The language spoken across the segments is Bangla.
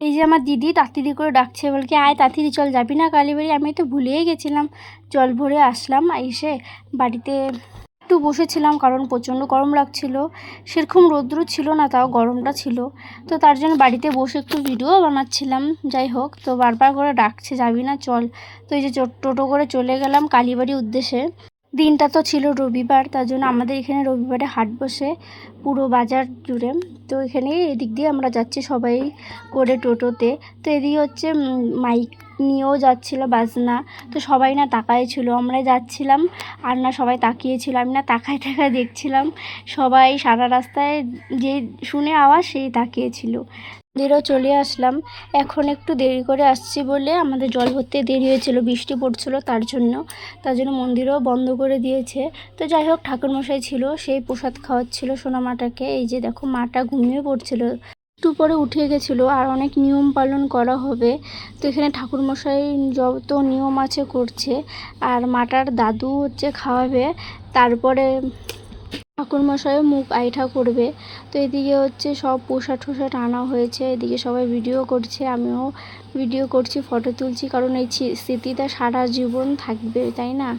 এই যে আমার দিদি তাড়াতাড়ি করে ডাকছে, বলে কি আয় তাড়াতাড়ি চল, যাবি না কালীবাড়ি? আমি তো ভুলেই গেছিলাম। জল ভরে আসলাম, এসে বাড়িতে একটু বসেছিলাম কারণ প্রচণ্ড গরম লাগছিল। সেরকম রৌদ্র ছিল না, তাও গরমটা ছিল, তো তার জন্য বাড়িতে বসে একটু ভিডিও বানাচ্ছিলাম। যাই হোক, তো বারবার করে ডাকছে যাবি না চল। তো এই যে টোটো করে চলে গেলাম কালীবাড়ির উদ্দেশ্যে। দিনটা তো ছিল রবিবার, তার জন্য আমাদের এখানে রবিবারে হাট বসে পুরো বাজার জুড়ে। তো এখানে এদিক দিয়ে আমরা যাচ্ছি সবাই করে টোটোতে। তো এদিকে হচ্ছে মাইক নিয়েও যাচ্ছিলো বাজনা। তো সবাই না তাকায় ছিল, আমরা যাচ্ছিলাম আর না সবাই তাকিয়েছিল, আমি না তাকায় তাকায় দেখছিলাম। সবাই সারা রাস্তায় যে শুনে আওয়াজ সেই তাকিয়েছিল। মন্দিরেও চলে আসলাম। এখন একটু দেরি করে আসছি বলে আমাদের জল ভরতে দেরি হয়েছিল, বৃষ্টি পড়ছিল তার জন্য মন্দিরও বন্ধ করে দিয়েছে। তো যাই হোক, ঠাকুরমশাই ছিল, সেই প্রসাদ খাওয়াচ্ছিল সোনামাটাকে। এই যে দেখো, মাটা ঘুমিয়ে পড়ছিল, একটু পরে উঠে গেছিলো। আর অনেক নিয়ম পালন করা হবে, তো এখানে ঠাকুরমশাই যত নিয়ম আছে করছে। আর মাটার দাদু হচ্ছে খাওয়াবে, তারপরে ঠাকুরমশাইও মুখ আইঠা করবে। তো এদিকে হচ্ছে সব প্রসাদ টোসাদ আনা হয়েছে, এদিকে সবাই ভিডিও করছে, আমিও ভিডিও করছি, ফটো তুলছি, কারণ এই স্মৃতিটা সারা জীবন থাকবে, তাই না?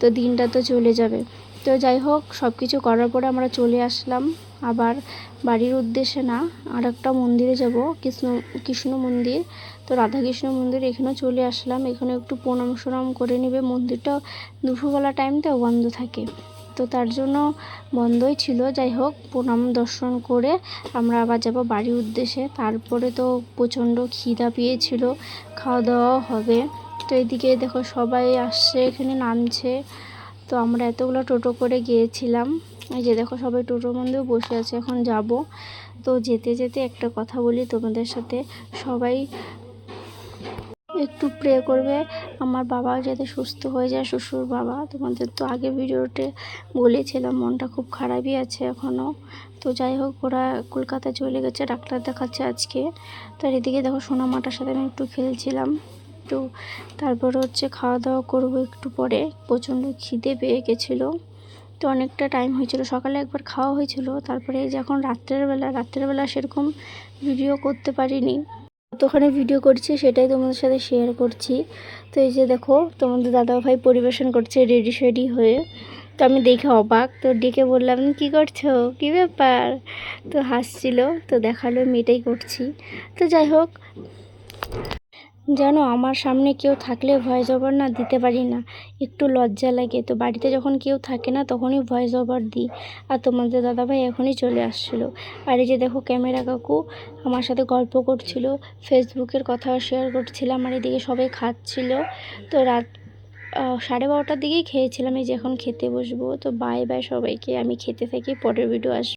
তো দিনটা তো চলে যাবে। তো যাই হোক, সব কিছু করার পরে আমরা চলে আসলাম আবার বাড়ির উদ্দেশ্যে, না আর একটা মন্দিরে যাব, কৃষ্ণ মন্দির। তো রাধাকৃষ্ণ মন্দির এখানেও চলে আসলাম, এখানে একটু প্রণাম সনাম করে নেবে। মন্দিরটা দুপুরবেলা টাইমটাও বন্ধ থাকে, তো তার জন্য বন্ধই ছিল। যাই হোক, প্রণাম দর্শন করে আমরা আবার যাব বাড়ির উদ্দেশ্যে। তারপরে তো প্রচণ্ড খিদা পেয়েছিল, খাওয়া দাওয়া হবে। তো এদিকে দেখো সবাই আসছে, এখানে নামছে। তো আমরা এতগুলো টোটো করে গিয়েছিলাম, এই যে দেখো সবাই টোটোর মধ্যেও বসে আছে, এখন যাব। তো যেতে যেতে একটা কথা বলি তোমাদের সাথে, সবাই একটু প্রে করবে আমার বাবা যাতে সুস্থ হয়ে যায়, শ্বশুর বাবা। তোমাদের তো আগে ভিডিওতে বলেছিলাম, মনটা খুব খারাপই আছে এখনও। তো যাই হোক, ওরা কলকাতা চলে গেছে, ডাক্তার দেখাচ্ছে আজকে। তার এদিকে দেখো সোনামাটার সাথে আমি একটু খেলছিলাম। তো তারপরে হচ্ছে খাওয়া দাওয়া করবো একটু পরে, প্রচণ্ড খিদে পেয়ে গেছিলো। তো অনেকটা টাইম হয়েছিল, সকালে একবার খাওয়া হয়েছিল, তারপরে যখন রাত্রের বেলা সেরকম ভিডিও করতে পারিনি, কতখানি ভিডিও করছি সেটাই তোমাদের সাথে শেয়ার করছি। তো এই যে দেখো, তোমাদের দাদাভাই পরিবেশন করছে রেডি শেডি হয়ে। তো আমি দেখে অবাক, তো ডেকে বললাম কি করছো, কি ব্যাপার? তো হাসছিল, তো দেখালো মেয়েটাই করছি। তো যাই হোক, জানো আমার সামনে কেউ থাকলে ভয়েস ওভার না দিতে পারি না, একটু লজ্জা লাগে। তো বাড়িতে যখন কেউ থাকে না তখনই ভয়েস ওভার দিই। আর তোমাদের দাদাভাই এখনই চলে আসছিলো। আর এই যে দেখো ক্যামেরা কাকু আমার সাথে গল্প করছিল, ফেসবুকের কথা শেয়ার করছিলাম, আর এদিকে সবাই খাচ্ছিল। তো রাত 12:30টার দিকেই খেয়েছিলাম, এই যে এখন খেতে বসবো। তো বাই বাই সবাইকে, আমি খেতে থাকি, পরের ভিডিও আসবে।